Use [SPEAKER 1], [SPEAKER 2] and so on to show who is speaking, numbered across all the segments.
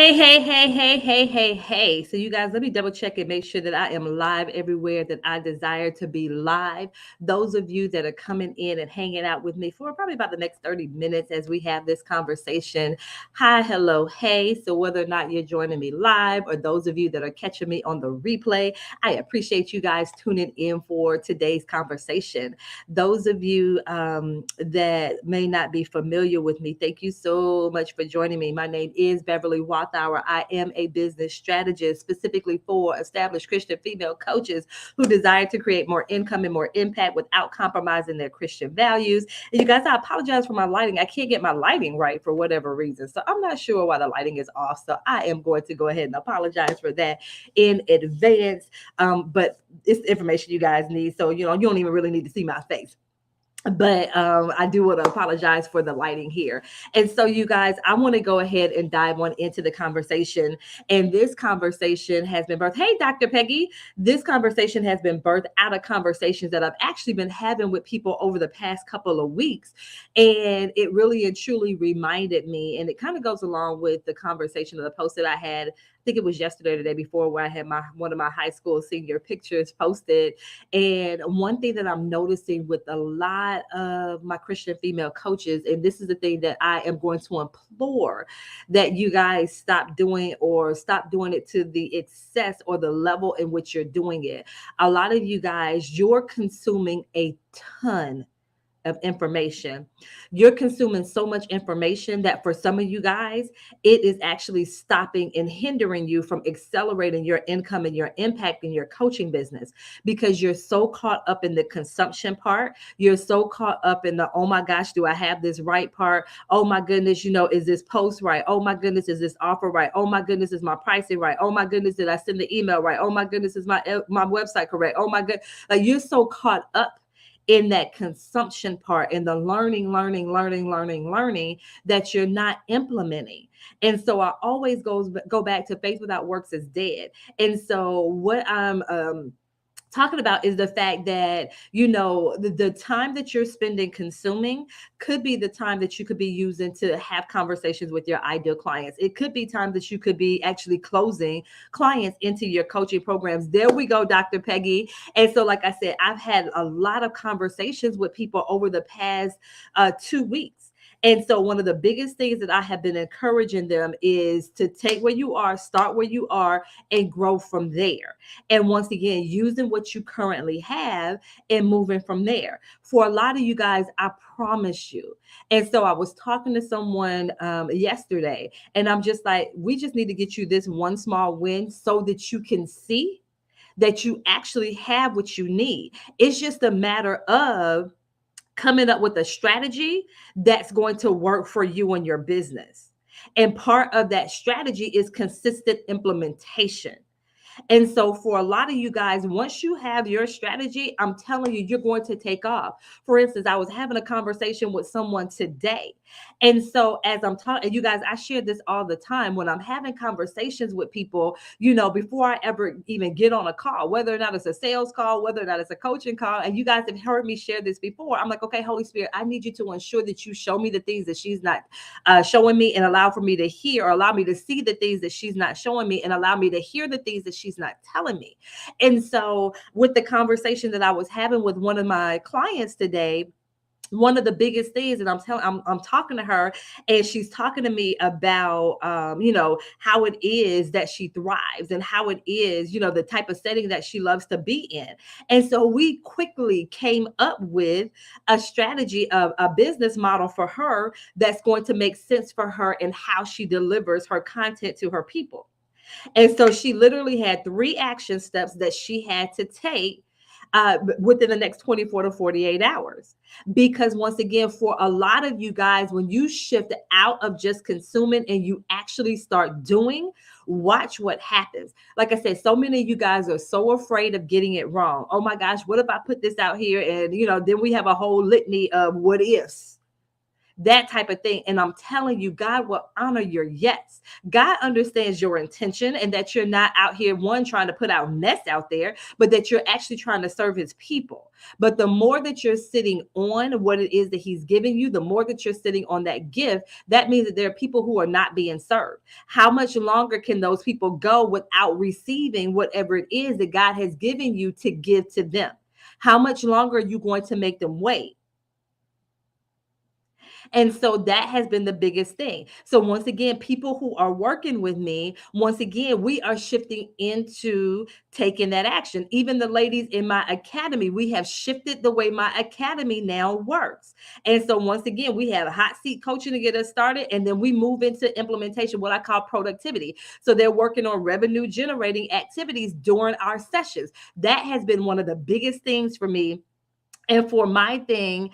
[SPEAKER 1] Hey. So, you guys, let me double check and make sure that I am live everywhere that I desire to be live. Those of you that are coming in and hanging out with me for probably about the next 30 minutes as we have this conversation. Hi, hello, hey. So, whether or not you're joining me live or those of you that are catching me on the replay, I appreciate you guys tuning in for today's conversation. Those of you that may not be familiar with me, thank you so much for joining me. My name is Beverly Wathour. I am a business strategist specifically for established Christian female coaches who desire to create more income and more impact without compromising their Christian values. And you guys, I apologize for my lighting. I can't get my lighting right for whatever reason. So I'm not sure why the lighting is off. So I am going to go ahead and apologize for that in advance. But it's information you guys need. So, you don't even really need to see my face. But I do want to apologize for the lighting here. And so, you guys, I want to go ahead and dive on into the conversation. And this conversation has been birthed. Hey, Dr. Peggy. This conversation has been birthed out of conversations that I've actually been having with people over the past couple of weeks. And it really and truly reminded me, and it kind of goes along with the conversation of the post that I had. I think it was yesterday or the day before, where I had one of my high school senior pictures posted. And one thing that I'm noticing with a lot of my Christian female coaches, and this is the thing that I am going to implore that you guys stop doing, or stop doing it to the excess or the level in which you're doing it. A lot of you guys, you're consuming a ton of information. You're consuming so much information that for some of you guys, it is actually stopping and hindering you from accelerating your income and your impact in your coaching business, because you're so caught up in the consumption part. You're so caught up in the, oh my gosh, do I have this right part? Oh my goodness, is this post right? Oh my goodness, is this offer right? Oh my goodness, is my pricing right? Oh my goodness, did I send the email right? Oh my goodness, is my website correct? Oh my god, like you're so caught up in that consumption part, in the learning that you're not implementing. And so I always go back to faith without works is dead. And so what I'm talking about is the fact that the time that you're spending consuming could be the time that you could be using to have conversations with your ideal clients. It could be time that you could be actually closing clients into your coaching programs. There we go, Dr. Peggy. And so, like I said, I've had a lot of conversations with people over the past 2 weeks. And so one of the biggest things that I have been encouraging them is to take where you are, start where you are, and grow from there. And once again, using what you currently have and moving from there. For a lot of you guys, I promise you. And so I was talking to someone yesterday, and I'm just like, we just need to get you this one small win so that you can see that you actually have what you need. It's just a matter of coming up with a strategy that's going to work for you and your business. And part of that strategy is consistent implementation. And so for a lot of you guys, once you have your strategy, I'm telling you, you're going to take off. For instance, I was having a conversation with someone today. And so as I'm talking, and you guys, I share this all the time when I'm having conversations with people, before I ever even get on a call, whether or not it's a sales call, whether or not it's a coaching call. And you guys have heard me share this before. I'm like, okay, Holy Spirit, I need you to ensure that you show me the things that she's not showing me, and allow for me to hear, or allow me to see the things that she's not showing me, and allow me to hear the things that she's not telling me. And so with the conversation that I was having with one of my clients today, one of the biggest things, and I'm talking to her, and she's talking to me about how it is that she thrives, and how it is, the type of setting that she loves to be in. And so we quickly came up with a strategy of a business model for her that's going to make sense for her and how she delivers her content to her people. And so she literally had 3 action steps that she had to take within the next 24 to 48 hours. Because once again, for a lot of you guys, when you shift out of just consuming and you actually start doing, watch what happens. Like I said, so many of you guys are so afraid of getting it wrong. Oh my gosh, what if I put this out here? And, then we have a whole litany of what ifs. that type of thing. And I'm telling you, God will honor your yes. God understands your intention and that you're not out here, one, trying to put out nests out there, but that you're actually trying to serve his people. But the more that you're sitting on what it is that he's giving you, the more that you're sitting on that gift, that means that there are people who are not being served. How much longer can those people go without receiving whatever it is that God has given you to give to them? How much longer are you going to make them wait? And so that has been the biggest thing. So once again, people who are working with me, once again, we are shifting into taking that action. Even the ladies in my academy, we have shifted the way my academy now works. And so once again, we have a hot seat coaching to get us started, and then we move into implementation, what I call productivity. So they're working on revenue generating activities during our sessions. That has been one of the biggest things for me and for my thing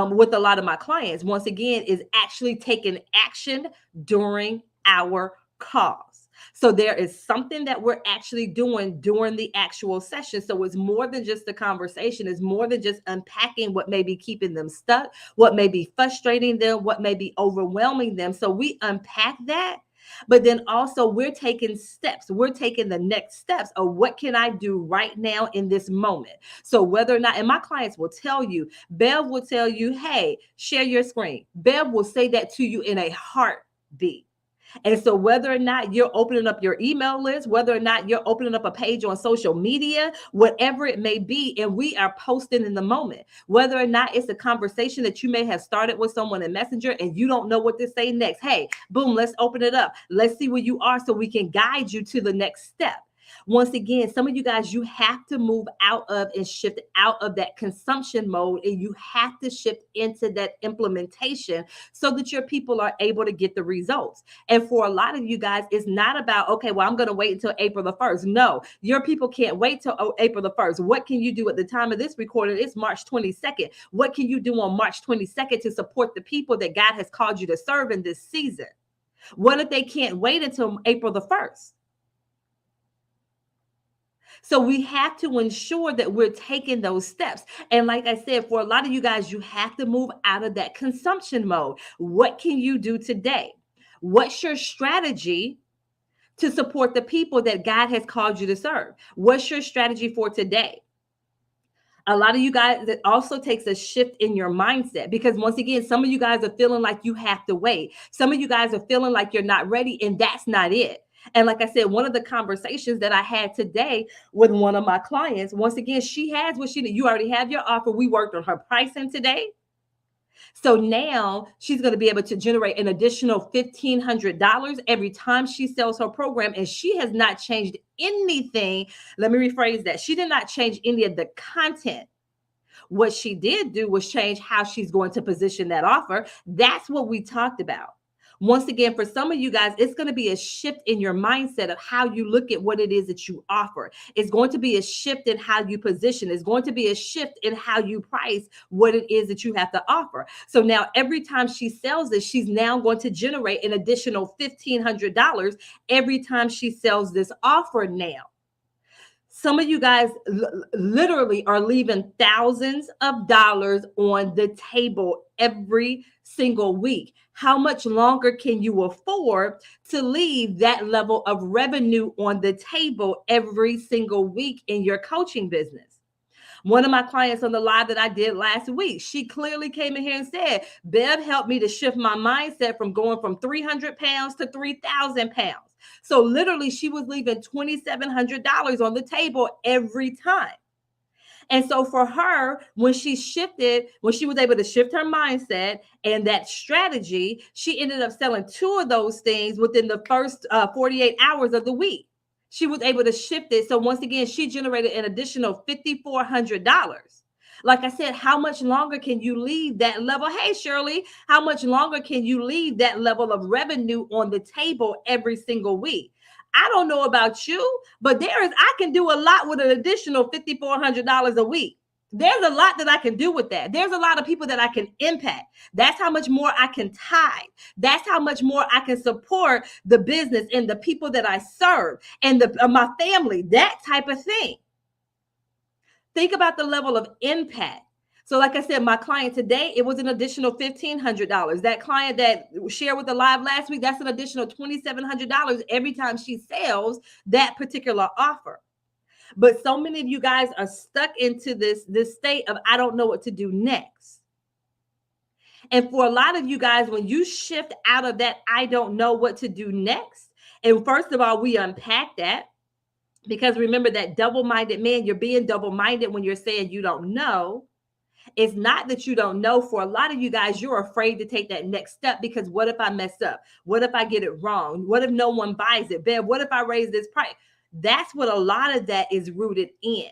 [SPEAKER 1] with a lot of my clients, once again, is actually taking action during our calls. So there is something that we're actually doing during the actual session. So it's more than just the conversation. It's more than just unpacking what may be keeping them stuck, what may be frustrating them, what may be overwhelming them. So we unpack that. But then also we're taking steps. We're taking the next steps of what can I do right now in this moment. So whether or not, and my clients will tell you, Bev will tell you, hey, share your screen. Bev will say that to you in a heartbeat. And so whether or not you're opening up your email list, whether or not you're opening up a page on social media, whatever it may be, and we are posting in the moment, whether or not it's a conversation that you may have started with someone in Messenger and you don't know what to say next. Hey, boom, let's open it up. Let's see where you are so we can guide you to the next step. Once again, some of you guys, you have to move out of and shift out of that consumption mode, and you have to shift into that implementation so that your people are able to get the results. And for a lot of you guys, it's not about, okay, well, I'm going to wait until April the 1st. No, your people can't wait till April the 1st. What can you do at the time of this recording? It's March 22nd. What can you do on March 22nd to support the people that God has called you to serve in this season? What if they can't wait until April the 1st? So we have to ensure that we're taking those steps. And like I said, for a lot of you guys, you have to move out of that consumption mode. What can you do today? What's your strategy to support the people that God has called you to serve? What's your strategy for today? A lot of you guys, it also takes a shift in your mindset, because once again, some of you guys are feeling like you have to wait. Some of you guys are feeling like you're not ready, and that's not it. And like I said, one of the conversations that I had today with one of my clients, once again, she has what she needs. You already have your offer. We worked on her pricing today. So now she's going to be able to generate an additional $1,500 every time she sells her program. And she has not changed anything. Let me rephrase that. She did not change any of the content. What she did do was change how she's going to position that offer. That's what we talked about. Once again, for some of you guys, it's going to be a shift in your mindset of how you look at what it is that you offer. It's going to be a shift in how you position. It's going to be a shift in how you price what it is that you have to offer. So now every time she sells this, she's now going to generate an additional $1,500 every time she sells this offer now. Some of you guys literally are leaving thousands of dollars on the table every single week. How much longer can you afford to leave that level of revenue on the table every single week in your coaching business? One of my clients on the live that I did last week, she clearly came in here and said, Bev helped me to shift my mindset from going from 300 pounds to 3,000 pounds. So literally she was leaving $2,700 on the table every time. And so for her, when she was able to shift her mindset and that strategy, she ended up selling 2 of those things within the first 48 hours of the week. She was able to shift it. So once again, she generated an additional $5,400. Like I said, how much longer can you leave that level? Hey, Shirley, how much longer can you leave that level of revenue on the table every single week? I don't know about you, but I can do a lot with an additional $5,400 a week. There's a lot that I can do with that. There's a lot of people that I can impact. That's how much more I can tithe. That's how much more I can support the business and the people that I serve and my family, that type of thing. Think about the level of impact. So, like I said, my client today, it was an additional $1,500. That client that shared with the live last week, that's an additional $2,700 every time she sells that particular offer. But so many of you guys are stuck into this state of I don't know what to do next. And for a lot of you guys, when you shift out of that I don't know what to do next, and first of all, we unpack that, because remember that double-minded man, you're being double-minded when you're saying you don't know. It's not that you don't know. For a lot of you guys, you're afraid to take that next step because what if I mess up? What if I get it wrong? What if no one buys it? Ben, what if I raise this price? That's what a lot of that is rooted in.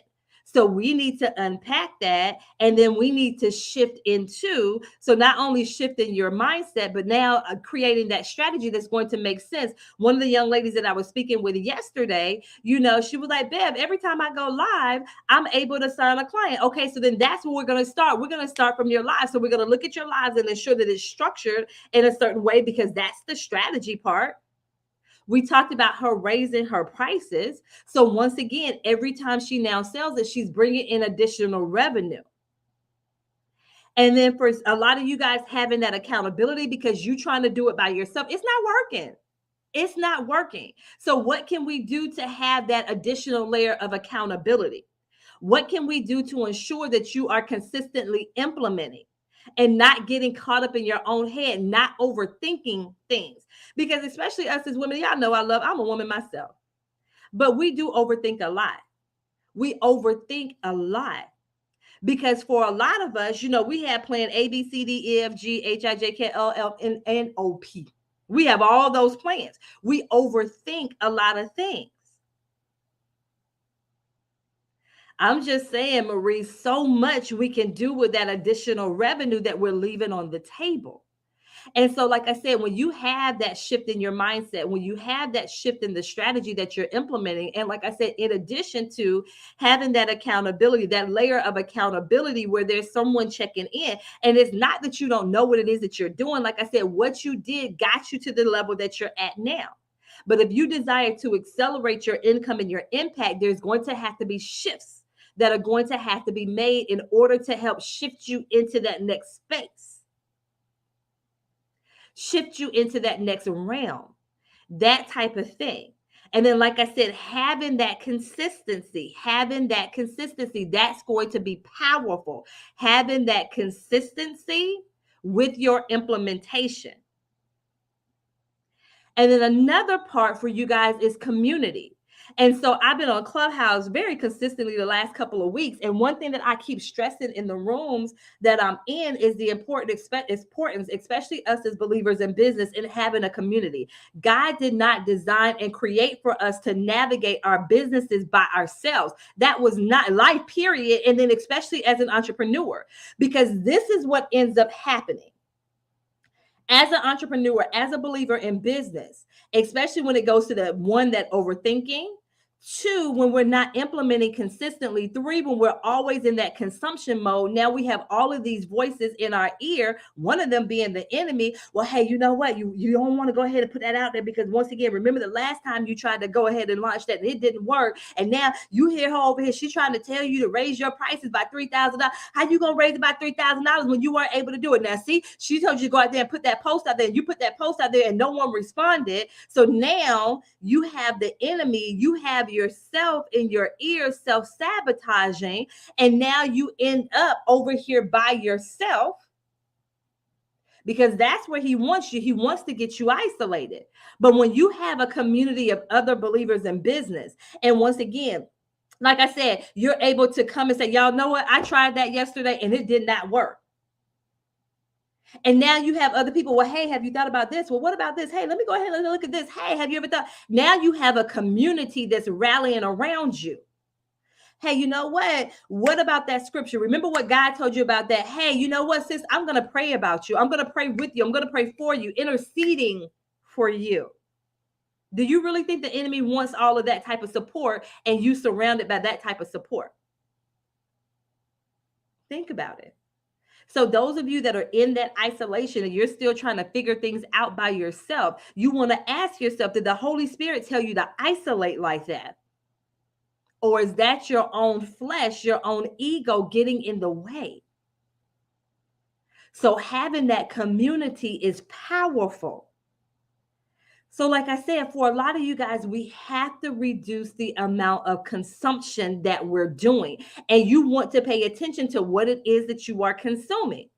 [SPEAKER 1] So we need to unpack that, and then we need to shift into, so not only shifting your mindset, but now creating that strategy that's going to make sense. One of the young ladies that I was speaking with yesterday, she was like, Bev, every time I go live, I'm able to sign a client. Okay, so then that's where we're going to start. We're going to start from your lives. So we're going to look at your lives and ensure that it's structured in a certain way, because that's the strategy part. We talked about her raising her prices. So once again, every time she now sells it, she's bringing in additional revenue. And then for a lot of you guys having that accountability because you're trying to do it by yourself, it's not working. It's not working. So what can we do to have that additional layer of accountability? What can we do to ensure that you are consistently implementing and not getting caught up in your own head, not overthinking things? Because especially us as women, y'all know I'm a woman myself, but we do overthink a lot. We overthink a lot. Because for a lot of us, we have plan A, B, C, D, E, F, G, H, I, J, K, L, L, N, N, O, P. We have all those plans. We overthink a lot of things. I'm just saying, Marie, so much we can do with that additional revenue that we're leaving on the table. And so, like I said, when you have that shift in your mindset, when you have that shift in the strategy that you're implementing, and like I said, in addition to having that accountability, that layer of accountability where there's someone checking in, and it's not that you don't know what it is that you're doing. Like I said, what you did got you to the level that you're at now. But if you desire to accelerate your income and your impact, there's going to have to be shifts that are going to have to be made in order to help shift you into that next space. Shift you into that next realm, that type of thing. And then, like I said, having that consistency, that's going to be powerful. Having that consistency with your implementation. And then another part for you guys is community. And so I've been on Clubhouse very consistently the last couple of weeks. And one thing that I keep stressing in the rooms that I'm in is the importance, especially us as believers in business, in having a community. God did not design and create for us to navigate our businesses by ourselves. That was not life, period. And then especially as an entrepreneur, because this is what ends up happening. As an entrepreneur, as a believer in business, especially when it goes to the one, that overthinking. Two, when we're not implementing consistently. Three, when we're always in that consumption mode. Now we have all of these voices in our ear, one of them being the enemy. Well, hey, you know what? You don't want to go ahead and put that out there because once again, remember the last time you tried to go ahead and launch that and it didn't work. And now you hear her over here. She's trying to tell you to raise your prices by $3,000. How you going to raise it by $3,000 when you weren't able to do it? Now, see, she told you to go out there and put that post out there, and you put that post out there and no one responded. So now you have the enemy, you have yourself in your ears self-sabotaging, and now you end up over here by yourself, because that's where he wants you. He wants to get you isolated. But when you have a community of other believers in business, and once again, like I said, you're able to come and say, y'all know what? I tried that yesterday and it did not work. And now you have other people. Well, hey, have you thought about this? Well, what about this? Hey, let me go ahead and look at this. Hey, have you ever thought? Now you have a community that's rallying around you. Hey, you know what? What about that scripture? Remember what God told you about that? Hey, you know what, sis? I'm going to pray about you. I'm going to pray with you. I'm going to pray for you, interceding for you. Do you really think the enemy wants all of that type of support and you surrounded by that type of support? Think about it. So those of you that are in that isolation and you're still trying to figure things out by yourself, you want to ask yourself, did the Holy Spirit tell you to isolate like that? Or is that your own flesh, your own ego getting in the way? So having that community is powerful. So, like I said, for a lot of you guys, we have to reduce the amount of consumption that we're doing. And you want to pay attention to what it is that you are consuming.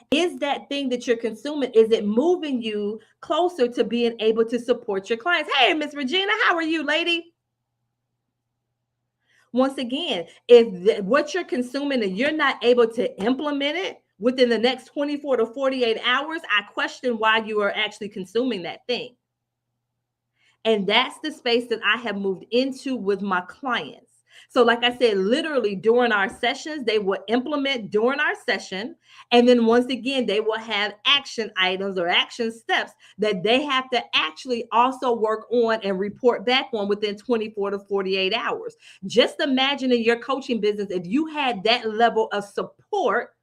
[SPEAKER 1] Is that thing that you're consuming, is it moving you closer to being able to support your clients? Hey, Miss Regina, how are you, lady? Once again, if what you're consuming and you're not able to implement it within the next 24 to 48 hours, I question why you are actually consuming that thing. And that's the space that I have moved into with my clients. So, like I said, literally during our sessions, they will implement during our session. And then once again, they will have action items or action steps that they have to actually also work on and report back on within 24 to 48 hours. Just imagine in your coaching business, if you had that level of support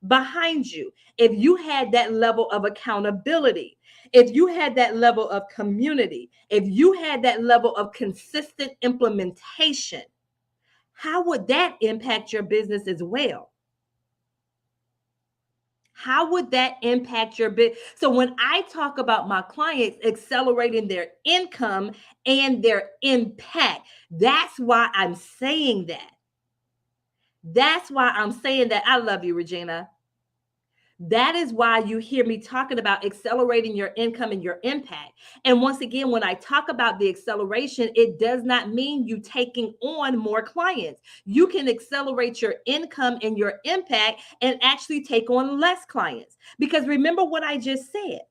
[SPEAKER 1] behind you, if you had that level of accountability, if you had that level of community, if you had that level of consistent implementation, how would that impact your business as well? How would that impact your business? So when I talk about my clients accelerating their income and their impact, that's why I'm saying that. That's why I'm saying that. I love you, Regina. That is why you hear me talking about accelerating your income and your impact. And once again, when I talk about the acceleration, it does not mean you taking on more clients. You can accelerate your income and your impact and actually take on less clients. Because remember what I just said.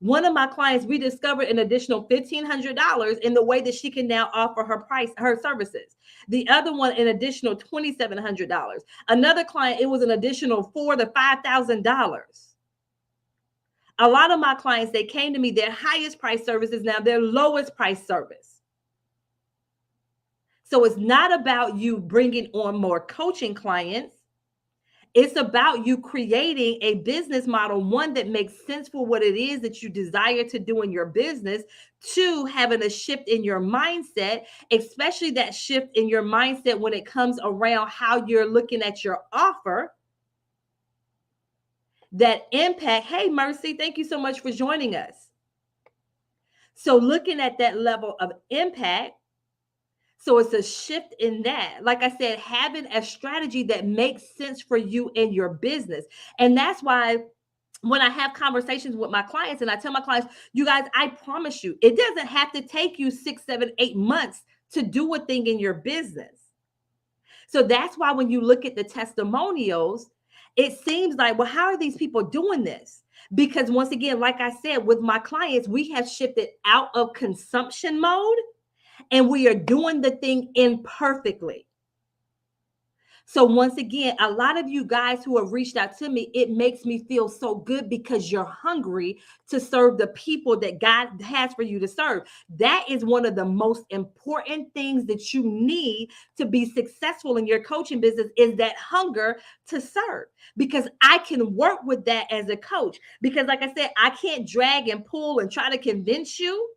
[SPEAKER 1] One of my clients, we discovered an additional $1,500 in the way that she can now offer her services. The other one, an additional $2,700. Another client, it was an additional $4,000 to $5,000. A lot of my clients, they came to me, their highest price service is now their lowest price service. So it's not about you bringing on more coaching clients. It's about you creating a business model, one that makes sense for what it is that you desire to do in your business, two, having a shift in your mindset, especially that shift in your mindset when it comes around how you're looking at your offer, that impact. Hey, Mercy, thank you so much for joining us. So looking at that level of impact, so it's a shift in that. Like I said, having a strategy that makes sense for you in your business. And that's why when I have conversations with my clients and I tell my clients, you guys, I promise you, it doesn't have to take you 6, 7, 8 months to do a thing in your business. So that's why when you look at the testimonials, it seems like, well, how are these people doing this? Because once again, like I said, with my clients, we have shifted out of consumption mode and we are doing the thing imperfectly. So once again, a lot of you guys who have reached out to me, it makes me feel so good because you're hungry to serve the people that God has for you to serve. That is one of the most important things that you need to be successful in your coaching business is that hunger to serve. Because I can work with that as a coach. Because like I said, I can't drag and pull and try to convince you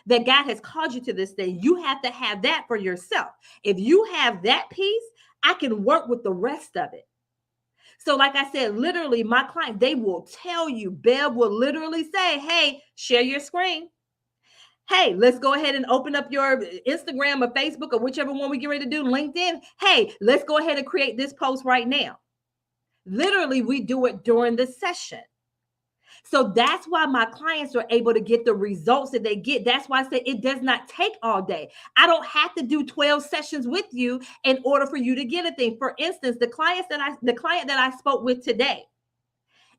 [SPEAKER 1] that God has called you to this thing. You have to have that for yourself. If you have that piece, I can work with the rest of it. So, like I said, literally, my client, they will tell you, Bev will literally say, hey, share your screen. Hey, let's go ahead and open up your Instagram or Facebook or whichever one we get ready to do, LinkedIn. Hey, let's go ahead and create this post right now. Literally, we do it during the session. So that's why my clients are able to get the results that they get. That's why I say it does not take all day. I don't have to do 12 sessions with you in order for you to get a thing. For instance, the client that I spoke with today,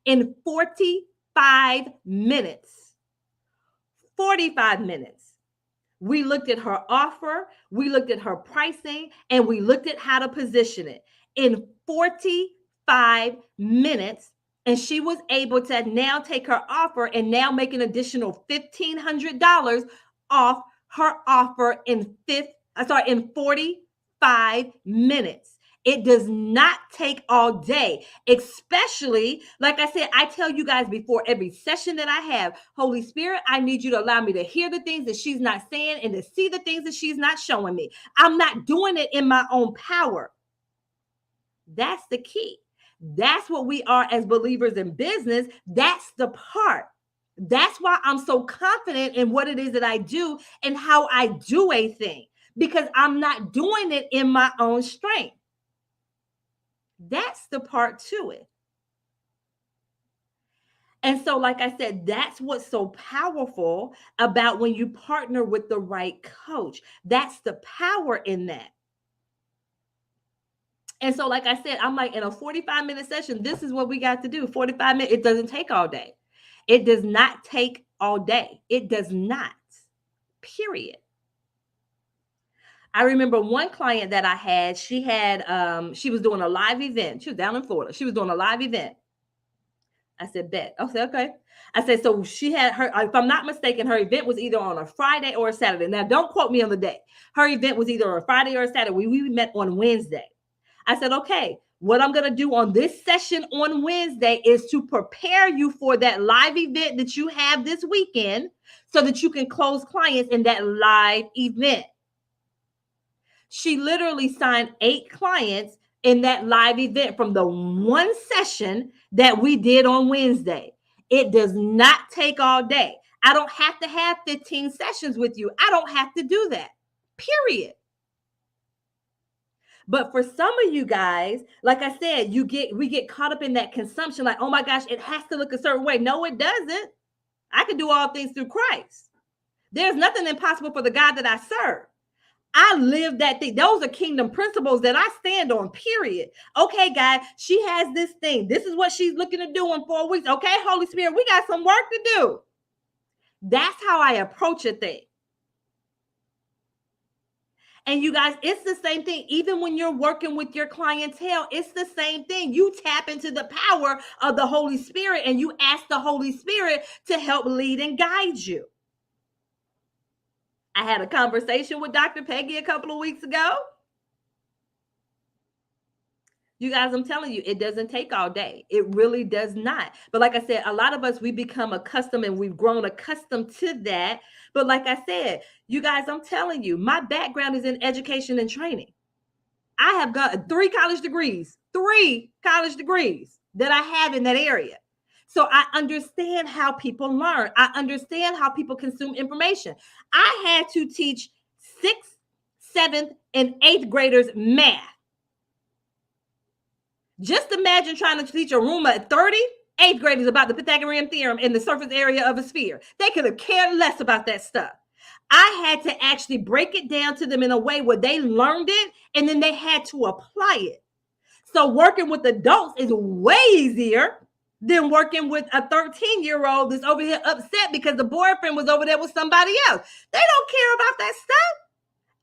[SPEAKER 1] in 45 minutes, we looked at her offer, we looked at her pricing, and we looked at how to position it. In 45 minutes, and she was able to now take her offer and now make an additional $1,500 off her offer in 45 minutes. It does not take all day, especially, like I said, I tell you guys before every session that I have, Holy Spirit, I need you to allow me to hear the things that she's not saying and to see the things that she's not showing me. I'm not doing it in my own power. That's the key. That's what we are as believers in business. That's the part. That's why I'm so confident in what it is that I do and how I do a thing, because I'm not doing it in my own strength. That's the part to it. And so, like I said, that's what's so powerful about when you partner with the right coach. That's the power in that. And so, like I said, I'm like, in a 45-minute session, this is what we got to do. 45 minutes, it doesn't take all day. It does not take all day. It does not, period. I remember one client that I had, she was doing a live event. She was down in Florida. She was doing a live event. I said, bet. I said, okay. I said, so she had her, if I'm not mistaken, her event was either on a Friday or a Saturday. Now, don't quote me on the day. Her event was either a Friday or a Saturday. We met on Wednesday. I said, okay, what I'm going to do on this session on Wednesday is to prepare you for that live event that you have this weekend so that you can close clients in that live event. She literally signed 8 clients in that live event from the one session that we did on Wednesday. It does not take all day. I don't have to have 15 sessions with you. I don't have to do that, period. But for some of you guys, like I said, we get caught up in that consumption, like, oh my gosh, it has to look a certain way. No, it doesn't. I can do all things through Christ. There's nothing impossible for the God that I serve. I live that thing. Those are kingdom principles that I stand on, period. Okay, God, she has this thing. This is what she's looking to do in 4 weeks. Okay, Holy Spirit, we got some work to do. That's how I approach a thing. And you guys, it's the same thing. Even when you're working with your clientele, it's the same thing. You tap into the power of the Holy Spirit and you ask the Holy Spirit to help lead and guide you. I had a conversation with Dr. Peggy a couple of weeks ago. You guys, I'm telling you, it doesn't take all day. It really does not. But like I said, a lot of us, we become accustomed and we've grown accustomed to that. But like I said, you guys, I'm telling you, my background is in education and training. I have got 3 college degrees that I have in that area. So I understand how people learn. I understand how people consume information. I had to teach 6th, 7th, and 8th graders math. Just imagine trying to teach a room of 30 8th graders about the Pythagorean theorem in the surface area of a sphere. They could have cared less about that stuff. I had to actually break it down to them in a way where they learned it and then they had to apply it. So working with adults is way easier than working with a 13-year-old that's over here upset because the boyfriend was over there with somebody else. They don't care about that stuff.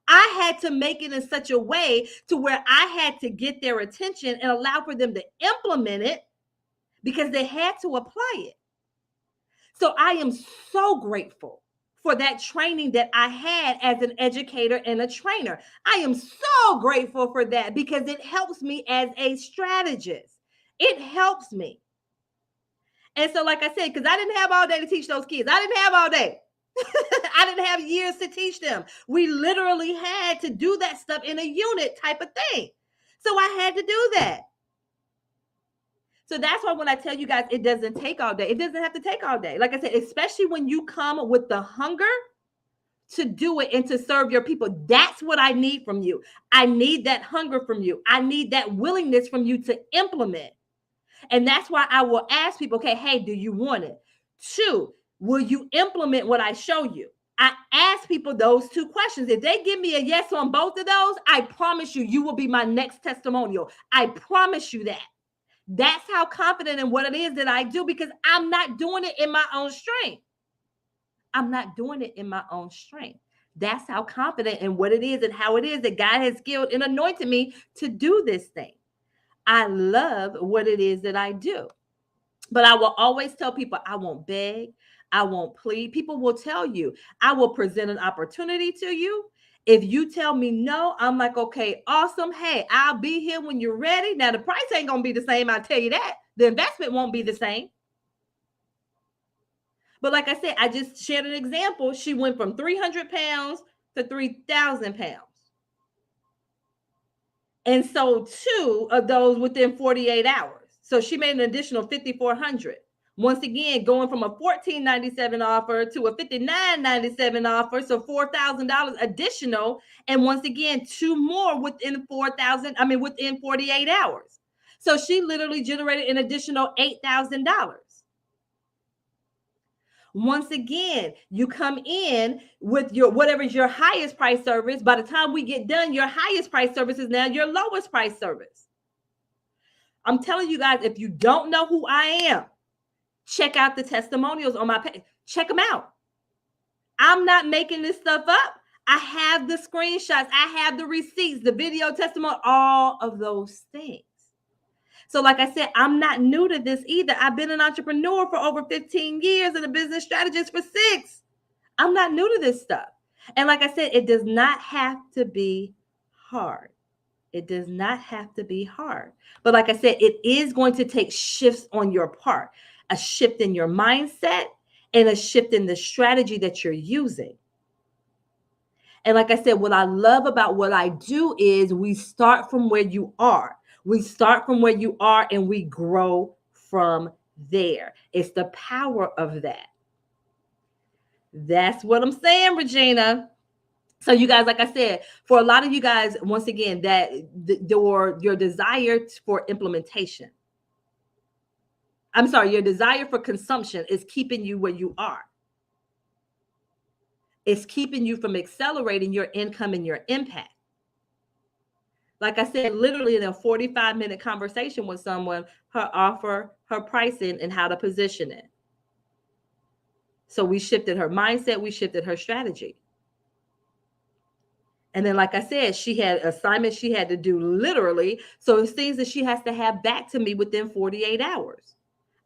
[SPEAKER 1] I had to make it in such a way to where I had to get their attention and allow for them to implement it because they had to apply it. So I am so grateful for that training that I had as an educator and a trainer. I am so grateful for that because it helps me as a strategist. It helps me. And so, like I said, because I didn't have all day to teach those kids. I didn't have all day. I didn't have years to teach them. We literally had to do that stuff in a unit type of thing. So I had to do that. So that's why when I tell you guys, it doesn't take all day. It doesn't have to take all day. Like I said, especially when you come with the hunger to do it and to serve your people. That's what I need from you. I need that hunger from you. I need that willingness from you to implement. And that's why I will ask people, okay, hey, do you want it? 2, will you implement what I show you? I ask people those 2 questions. If they give me a yes on both of those, I promise you, you will be my next testimonial. I promise you that. That's how confident in what it is that I do because I'm not doing it in my own strength. I'm not doing it in my own strength. That's how confident in what it is and how it is that God has skilled and anointed me to do this thing. I love what it is that I do. But I will always tell people I won't beg. I won't plead. People will tell you, I will present an opportunity to you. If you tell me no, I'm like, okay, awesome. Hey, I'll be here when you're ready. Now, the price ain't going to be the same. I'll tell you that. The investment won't be the same. But like I said, I just shared an example. She went from 300 pounds to 3,000 pounds. And sold 2 of those within 48 hours. So she made an additional 5,400. Once again, going from a $14.97 offer to a $59.97 offer, so $4,000 additional, and once again, two more within 4,000. I mean, within 48 hours. So she literally generated an additional $8,000. Once again, you come in with your whatever's your highest price service. By the time we get done, your highest price service is now your lowest price service. I'm telling you guys, if you don't know who I am, check out the testimonials on my page. Check them out. I'm not making this stuff up. I have the screenshots. I have the receipts, the video testimony, all of those things. So like I said, I'm not new to this either. I've been an entrepreneur for over 15 years and a business strategist for 6. I'm not new to this stuff. And like I said, it does not have to be hard. It does not have to be hard. But like I said, it is going to take shifts on your part, a shift in your mindset and a shift in the strategy that you're using. And like I said, what I love about what I do is we start from where you are. We start from where you are and we grow from there. It's the power of that. That's what I'm saying, Regina. So you guys, like I said, for a lot of you guys, once again, that your desire for implementation, your desire for consumption is keeping you where you are. It's keeping you from accelerating your income and your impact. Like I said, literally in a 45-minute conversation with someone, her offer, her pricing, and how to position it. So we shifted her mindset, we shifted her strategy. And then, like I said, she had assignments she had to do literally. So it's things that she has to have back to me within 48 hours.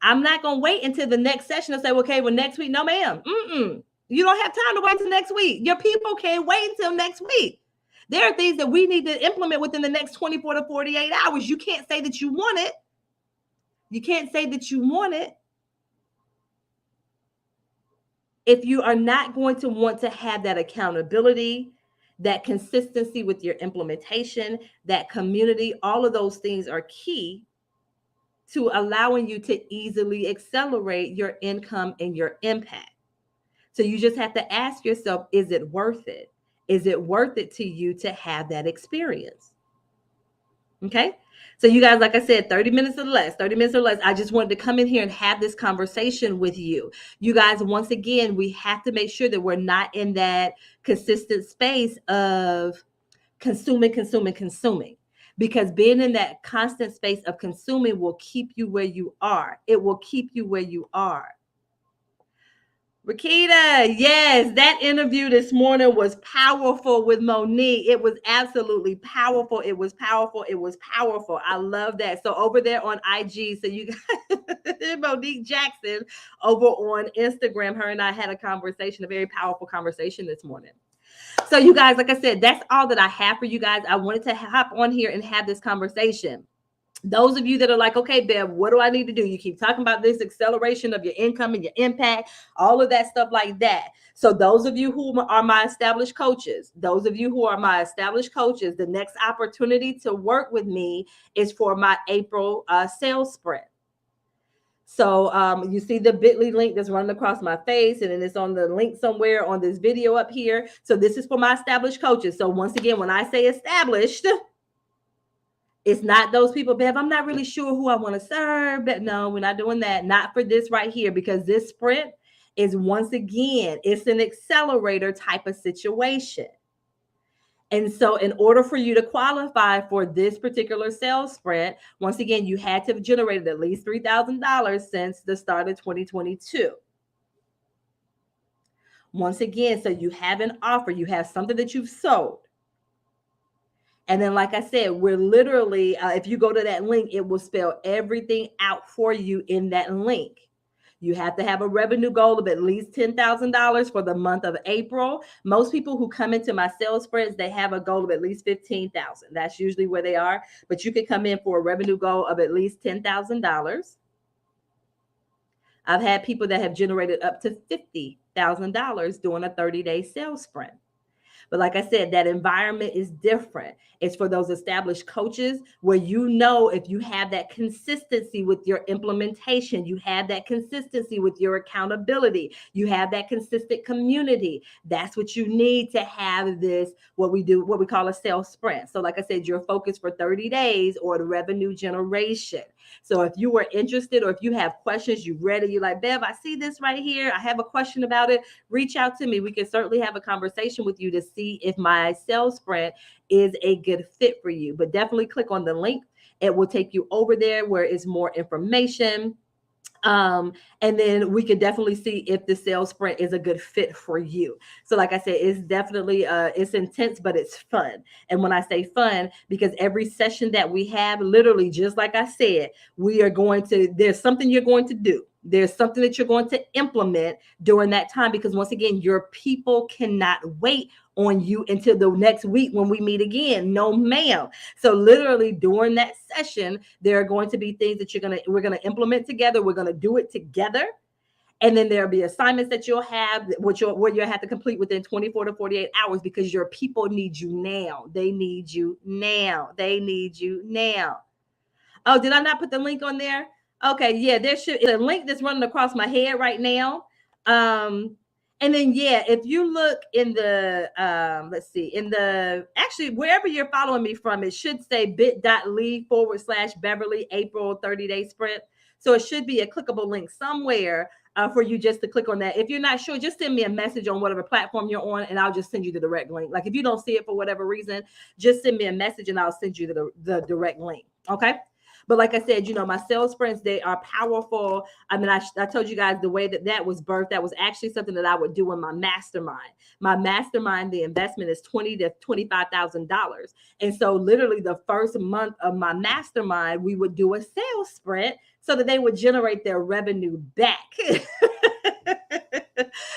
[SPEAKER 1] I'm not going to wait until the next session and say, okay, well, next week, no, ma'am. You don't have time to wait until next week. Your people can't wait until next week. There are things that we need to implement within the next 24 to 48 hours. You can't say that you want it. You can't say that you want it if you are not going to want to have that accountability, that consistency with your implementation, that community. All of those things are key to allowing you to easily accelerate your income and your impact. So you just have to ask yourself, is it worth it? Is it worth it to you to have that experience? Okay. So you guys, like I said, 30 minutes or less. I just wanted to come in here and have this conversation with you. You guys, once again, we have to make sure that we're not in that consistent space of consuming. Because being in that constant space of consuming will keep you where you are. It will keep you where you are. Rakita, yes, that interview this morning was powerful with Monique. It was absolutely powerful. It was powerful. I love that. So over there on IG, so you guys, Monique Jackson over on Instagram, her and I had a conversation, a very powerful conversation this morning. So you guys, like I said, that's all that I have for you guys. I wanted to hop on here and have this conversation. Those of you that are like, okay, Bev, what do I need to do? You keep talking about this acceleration of your income and your impact, all of that stuff like that. So those of you who are my established coaches, the next opportunity to work with me is for my April sales sprint. So you see the bit.ly link that's running across my face, and then it's on the link somewhere on this video up here. So this is for my established coaches. So once again, when I say established, it's not those people, Bev, I'm not really sure who I want to serve. But no, we're not doing that. Not for this right here, because this sprint is, once again, it's an accelerator type of situation. And so in order for you to qualify for this particular sales sprint, once again, you had to have generated at least $3,000 since the start of 2022. Once again, so you have an offer, you have something that you've sold. And then, like I said, we're literally, if you go to that link, it will spell everything out for you in that link. You have to have a revenue goal of at least $10,000 for the month of April. Most people who come into my sales sprints, they have a goal of at least $15,000. That's usually where they are. But you could come in for a revenue goal of at least $10,000. I've had people that have generated up to $50,000 during a 30-day sales sprint. But like I said, that environment is different. It's for those established coaches where you know if you have that consistency with your implementation, you have that consistency with your accountability, you have that consistent community. That's what you need to have this, what we call a sales sprint. So like I said, your focus for 30 days or the revenue generation. So if you were interested or if you have questions, you read it, you're like, Bev, I see this right here, I have a question about it, reach out to me. We can certainly have a conversation with you to see if my sales sprint is a good fit for you. But definitely click on the link. It will take you over there where it's more information. And then we can definitely see if the sales sprint is a good fit for you. So like I said, it's definitely it's intense, but it's fun. And when I say fun, because every session that we have, literally, just like I said, there's something you're going to do. There's something that you're going to implement during that time, because once again, your people cannot wait on you until the next week when we meet again. No, ma'am. So literally during that session, there are going to be things that we're going to implement together. We're going to do it together. And then there'll be assignments that you'll have, where you'll have to complete within 24 to 48 hours, because your people need you now. They need you now. They need you now. Oh, did I not put the link on there? Okay, yeah, there should be a link that's running across my head right now. And then, yeah, if you look in the, let's see, actually, wherever you're following me from, it should say bit.ly/Beverly April 30-day sprint. So it should be a clickable link somewhere for you just to click on that. If you're not sure, just send me a message on whatever platform you're on, and I'll just send you the direct link. Like if you don't see it for whatever reason, just send me a message and I'll send you the direct link. Okay. But like I said, my sales sprints, they are powerful. I mean, I told you guys the way that was birthed. That was actually something that I would do in my mastermind. My mastermind, the investment is $20,000 to $25,000. And so literally the first month of my mastermind, we would do a sales sprint so that they would generate their revenue back.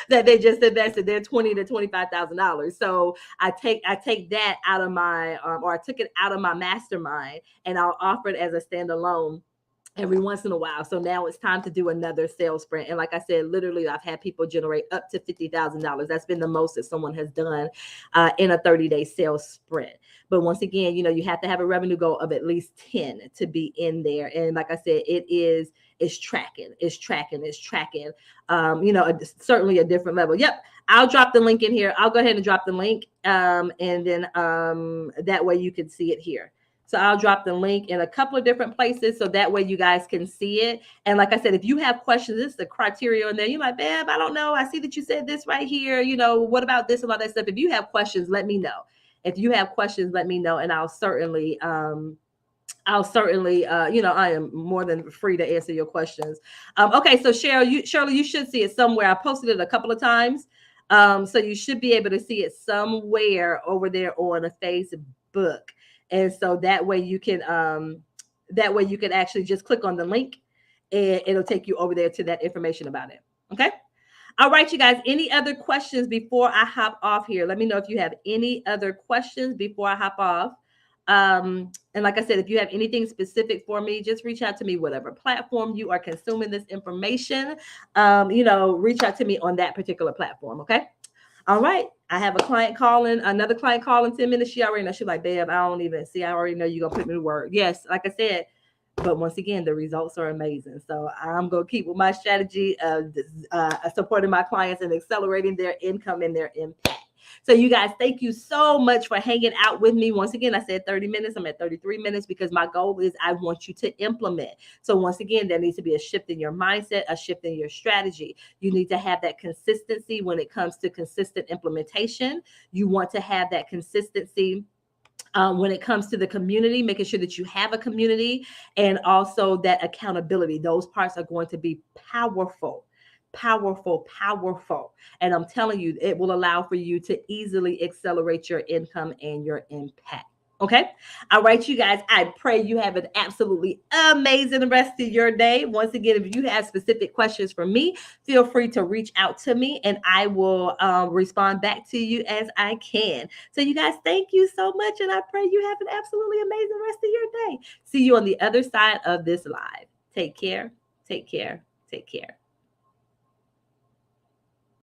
[SPEAKER 1] That they just invested their $20,000 to $25,000. So I take that out of my, or I took it out of my mastermind, and I'll offer it as a standalone every once in a while. So now it's time to do another sales sprint. And like I said, literally, I've had people generate up to $50,000. That's been the most that someone has done in a 30-day sales sprint. But once again, you have to have a revenue goal of at least 10 to be in there. And like I said, it's tracking. Certainly a different level. Yep. I'll drop the link in here. I'll go ahead and drop the link. And then that way you can see it here. So I'll drop the link in a couple of different places so that way you guys can see it. And like I said, if you have questions, this is the criteria in there. You're like, Beb, I don't know. I see that you said this right here. What about this and all that stuff? If you have questions, let me know. And I'll certainly, I am more than free to answer your questions. Okay, so Shirley, you should see it somewhere. I posted it a couple of times. So you should be able to see it somewhere over there on a Facebook. And so that way you can actually just click on the link and it'll take you over there to that information about it. Okay. All right, you guys, any other questions before I hop off here? Let me know if you have any other questions before I hop off. And like I said, if you have anything specific for me, just reach out to me, whatever platform you are consuming this information, reach out to me on that particular platform. Okay. All right. I have another client calling 10 minutes. She already knows. She's like, Babe, I don't even see. I already know you're going to put me to work. Yes. Like I said, but once again, the results are amazing. So I'm going to keep with my strategy of supporting my clients and accelerating their income and their impact. So you guys, thank you so much for hanging out with me. Once again, I said 30 minutes. I'm at 33 minutes because my goal is I want you to implement. So once again, there needs to be a shift in your mindset, a shift in your strategy. You need to have that consistency when it comes to consistent implementation. You want to have that consistency when it comes to the community, making sure that you have a community, and also that accountability. Those parts are going to be powerful. And I'm telling you, it will allow for you to easily accelerate your income and your impact. Okay. All right, you guys, I pray you have an absolutely amazing rest of your day. Once again, if you have specific questions for me, feel free to reach out to me and I will respond back to you as I can. So you guys, thank you so much. And I pray you have an absolutely amazing rest of your day. See you on the other side of this live. Take care. Take care. Take care.